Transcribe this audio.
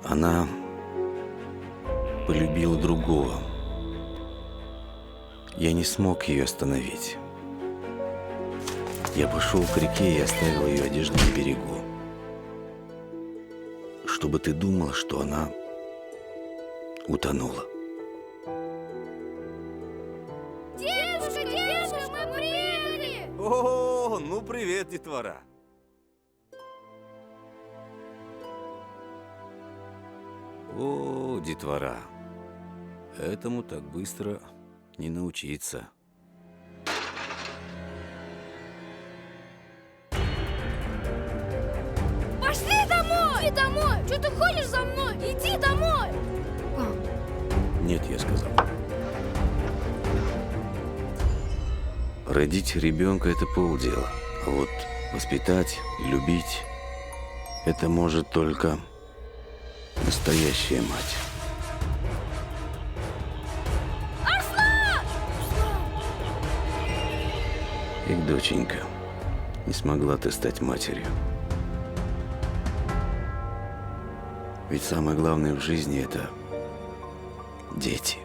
Она полюбила другого. Я не смог ее остановить. Я пошел к реке и оставил ее одежду на берегу. Чтобы ты думал, что она утонула. Дедушка, дедушка, мы приехали! О, ну привет, детвора. О, детвора, этому так быстро не научиться. Пошли домой! Иди домой! Что ты ходишь за мной? Иди домой! Нет, я сказал. Родить ребенка – это полдела. А вот воспитать, любить – это может только настоящая мать. Арслан! Эх, доченька, не смогла ты стать матерью. Ведь самое главное в жизни – это дети.